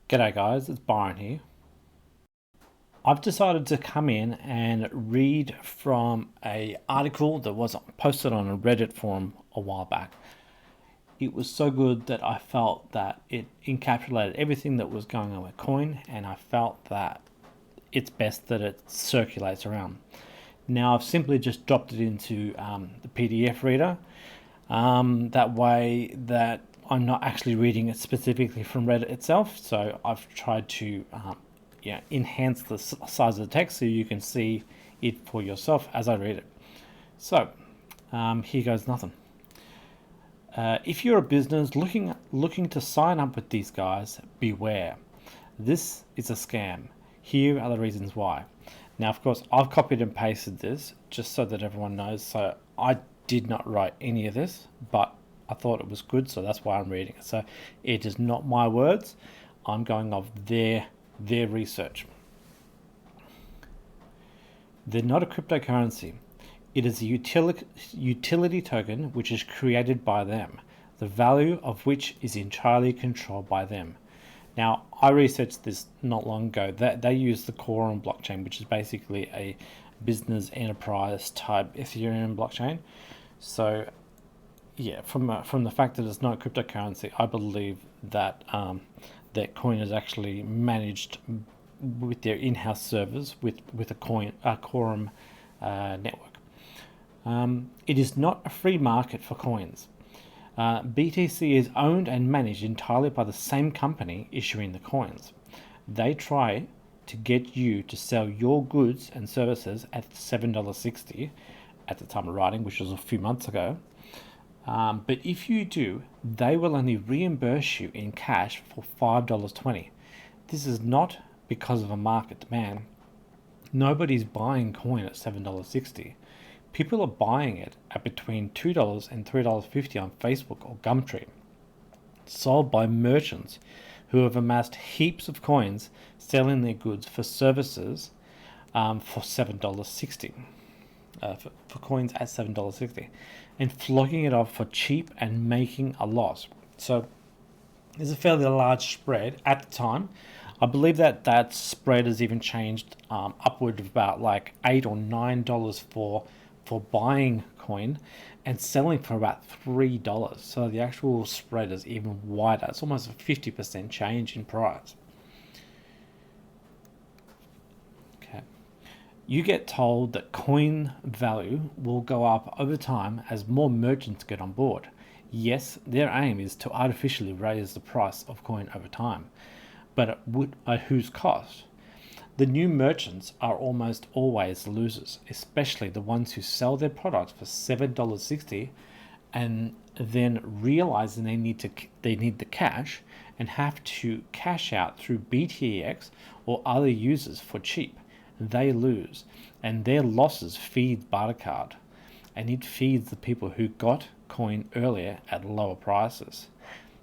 G'day guys, it's Byron here. I've decided to come in and read from a article that was posted on a Reddit forum a while back. It was so good that I felt that it encapsulated everything that was going on with Qoin, and I felt that it's best that it circulates around. Now I've simply just dropped it into the PDF reader. That way that I'm not actually reading it specifically from Reddit itself. So I've tried to enhance the size of the text so you can see it for yourself as I read it. So here goes nothing. If you're a business looking to sign up with these guys, beware. This is a scam. Here are the reasons why. Now, of course, I've copied and pasted this just so that everyone knows. So I did not write any of this, but I thought it was good, so that's why I'm reading it. So it is not my words. I'm going off their research. They're not a cryptocurrency. It is a utility token which is created by them, the value of which is entirely controlled by them. Now, I researched this not long ago. They use the Qoin blockchain, which is basically a business enterprise type Ethereum blockchain. So, yeah, from the fact that it's not a cryptocurrency, I believe that that Qoin is actually managed with their in-house servers with a Quorum network. It is not a free market for coins. BTC is owned and managed entirely by the same company issuing the coins. They try to get you to sell your goods and services at $7.60 at the time of writing, which was a few months ago. But if you do, they will only reimburse you in cash for $5.20. This is not because of a market demand. Nobody's buying Qoin at $7.60. People are buying it at between $2 and $3.50 on Facebook or Gumtree, sold by merchants who have amassed heaps of coins selling their goods for services for $7.60. For coins at $7.60 and flocking it off for cheap and making a loss. So there's a fairly large spread at the time. I believe that spread has even changed upward of about like $8 or $9 for buying Qoin and selling for about $3. So the actual spread is even wider. It's almost a 50% change in price. Okay. You get told that Qoin value will go up over time as more merchants get on board. Yes, their aim is to artificially raise the price of Qoin over time, but at whose cost? The new merchants are almost always losers, especially the ones who sell their products for $7.60 and then realizing they need the cash and have to cash out through BTX or other users for cheap. They lose, and their losses feed Bartercard, and it feeds the people who got Qoin earlier at lower prices.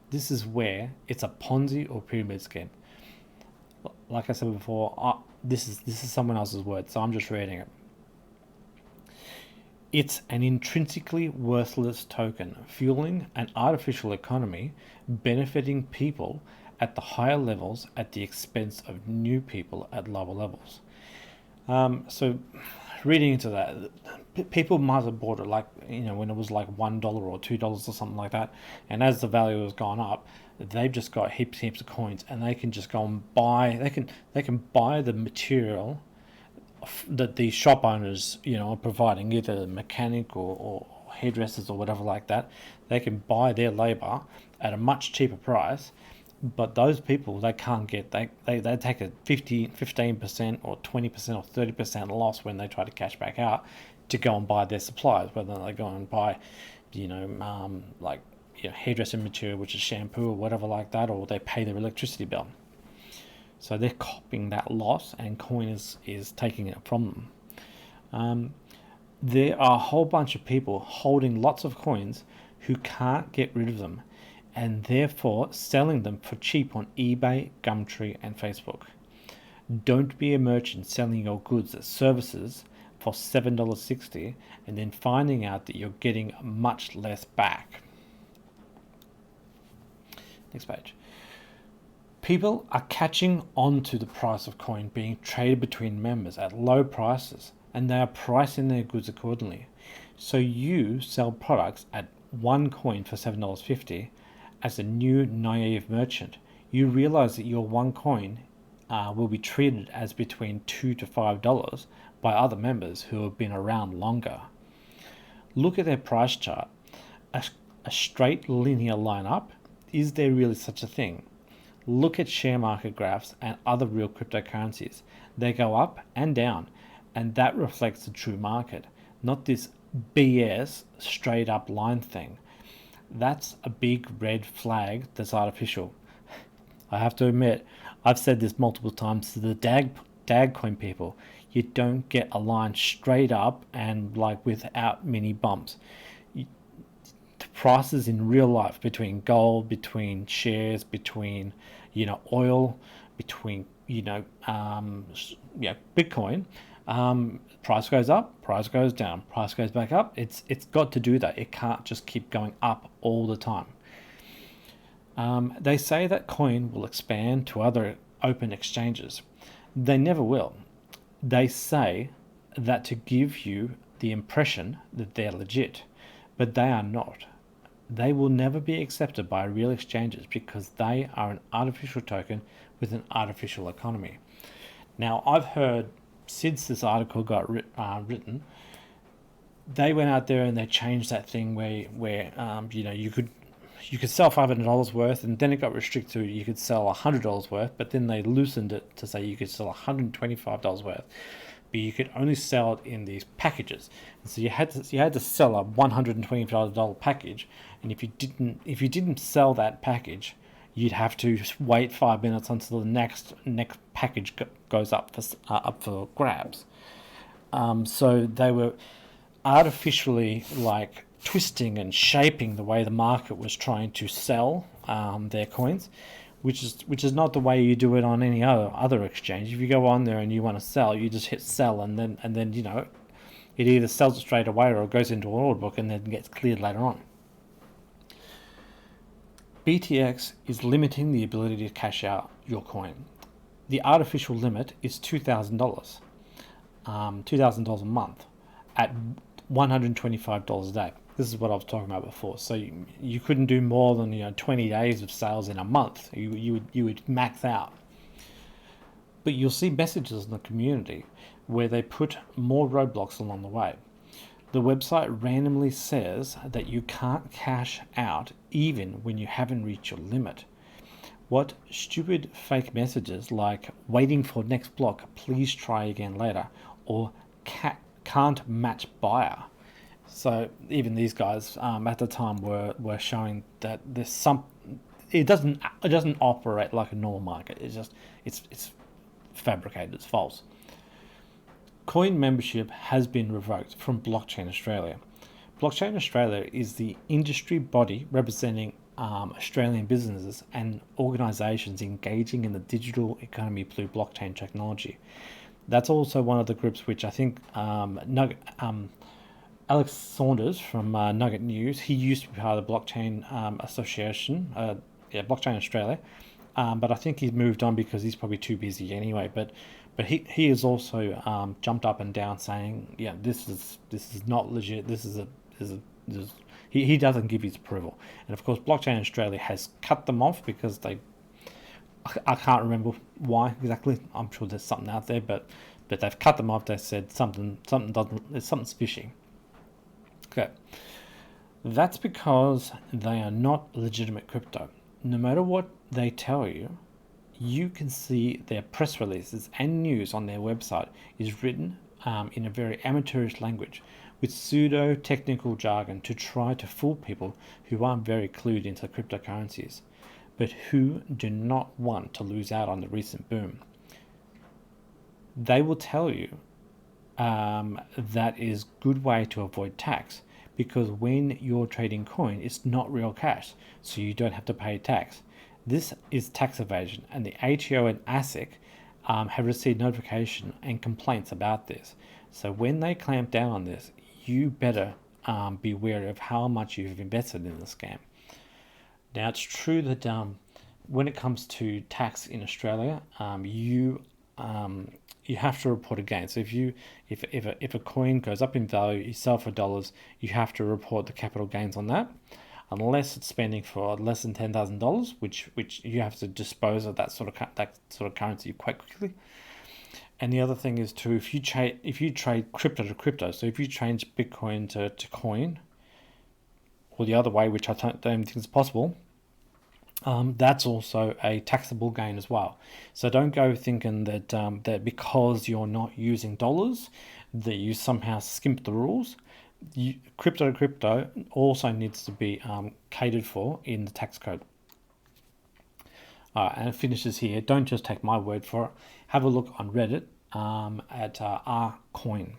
This is where it's a Ponzi or pyramid scheme. Like I said before, this is someone else's word, so I'm just reading it. It's an intrinsically worthless token, fueling an artificial economy, benefiting people at the higher levels at the expense of new people at lower levels. So reading into that, people might have bought it like, when it was like $1 or $2 or something like that, and as the value has gone up, they've just got heaps of coins, and they can just go and buy. They can buy the material that the shop owners are providing, either mechanic or hairdressers or whatever like that. They can buy their labor at a much cheaper price. But those people, they can't get, they take a 15% or 20% or 30% loss when they try to cash back out to go and buy their supplies, whether they go and buy, hairdressing material, which is shampoo or whatever like that, or they pay their electricity bill. So they're copying that loss, and Qoin is taking it from them. There are a whole bunch of people holding lots of coins who can't get rid of them, and therefore selling them for cheap on eBay, Gumtree, and Facebook. Don't be a merchant selling your goods as services for $7.60 and then finding out that you're getting much less back. Next page. People are catching on to the price of coin being traded between members at low prices, and they are pricing their goods accordingly. So you sell products at one coin for $7.50 as a new naive merchant. You realize that your one coin will be treated as between $2 to $5 by other members who have been around longer. Look at their price chart. A straight linear line up? Is there really such a thing? Look at share market graphs and other real cryptocurrencies. They go up and down, and that reflects the true market, not this BS straight up line thing. That's a big red flag that's artificial. I have to admit, I've said this multiple times to the Dagcoin people. You don't get a line straight up and like without many bumps. The prices in real life between gold, between shares, between oil, between Bitcoin, price goes up, price goes down, price goes back up. It's got to do that. It can't just keep going up all the time. They say that Qoin will expand to other open exchanges. They never will. They say that to give you the impression that they're legit, but they are not. They will never be accepted by real exchanges because they are an artificial token with an artificial economy. Now, I've heard since this article got written, they went out there and they changed that thing where you could sell $500 worth, and then it got restricted to you could sell $100 worth, but then they loosened it to say you could sell $125 worth, but you could only sell it in these packages. And so you had to sell a $125 package, and if you didn't sell that package, you'd have to wait 5 minutes until the next package goes up for grabs. So they were artificially like twisting and shaping the way the market was trying to sell their coins, which is not the way you do it on any other exchange. If you go on there and you want to sell, you just hit sell, and then it either sells it straight away or it goes into an order book and then gets cleared later on. BTX is limiting the ability to cash out your coin. The artificial limit is $2,000, $2,000 a month at $125 a day. This is what I was talking about before. So you couldn't do more than 20 days of sales in a month. You would max out. But you'll see messages in the community where they put more roadblocks along the way. The website randomly says that you can't cash out even when you haven't reached your limit. What stupid fake messages like waiting for next block, please try again later, or can't match buyer. So even these guys at the time were showing that there's it doesn't operate like a normal market. It's fabricated. It's false. Qoin membership has been revoked from Blockchain Australia. Blockchain Australia is the industry body representing Australian businesses and organisations engaging in the digital economy through blockchain technology. That's also one of the groups which I think Alex Saunders from Nugget News, he used to be part of the Blockchain Association, Blockchain Australia, but I think he's moved on because he's probably too busy anyway. But he is also jumped up and down saying, this is not legit. He doesn't give his approval, and of course Blockchain Australia has cut them off because I can't remember why exactly. I'm sure there's something out there, but they've cut them off. They said something's fishy. Okay, that's because they are not legitimate crypto. No matter what they tell you, you can see their press releases and news on their website is written in a very amateurish language with pseudo-technical jargon to try to fool people who aren't very clued into cryptocurrencies, but who do not want to lose out on the recent boom. They will tell you that is a good way to avoid tax, because when you're trading coin, it's not real cash, so you don't have to pay tax. This is tax evasion, and the ATO and ASIC have received notification and complaints about this. So when they clamp down on this, you better be wary of how much you've invested in the scam. Now, it's true that when it comes to tax in Australia, you have to report a gain. So if a coin goes up in value, you sell for dollars, you have to report the capital gains on that, unless it's spending for less than $10,000, which you have to dispose of that sort of currency quite quickly. And the other thing is too, if you trade crypto to crypto, so if you change Bitcoin to coin, or the other way, which I don't think is possible, that's also a taxable gain as well. So don't go thinking that that because you're not using dollars, that you somehow skimp the rules. Crypto to crypto also needs to be catered for in the tax code. And it finishes here. Don't just take my word for it. Have a look on Reddit at Qoin.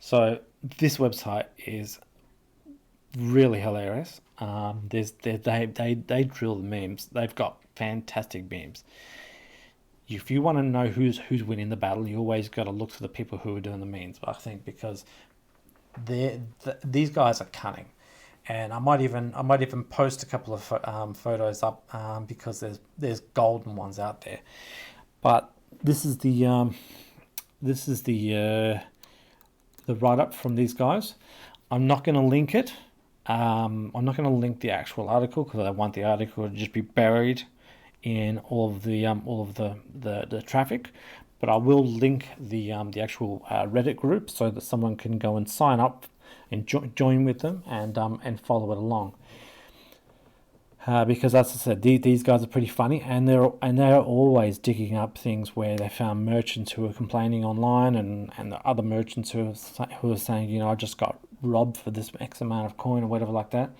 So this website is really hilarious. They drill the memes. They've got fantastic memes. If you want to know who's winning the battle, you always got to look to the people who are doing the memes. I think because these guys are cunning. And I might even post a couple of photos up because there's golden ones out there. But this is the write up from these guys. I'm not going to link it. I'm not going to link the actual article because I want the article to just be buried in all of the traffic. But I will link the actual Reddit group so that someone can go and sign up and join with them and follow it along. Because as I said, these guys are pretty funny, and they're always digging up things where they found merchants who are complaining online, and the other merchants who are saying, I just got robbed for this X amount of coin or whatever like that.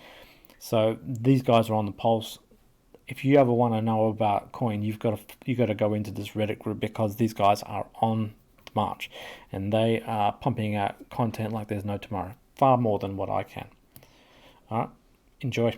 So these guys are on the pulse. If you ever want to know about Qoin, you've got to go into this Reddit group because these guys are on the march, and they are pumping out content like there's no tomorrow, far more than what I can. All right, enjoy.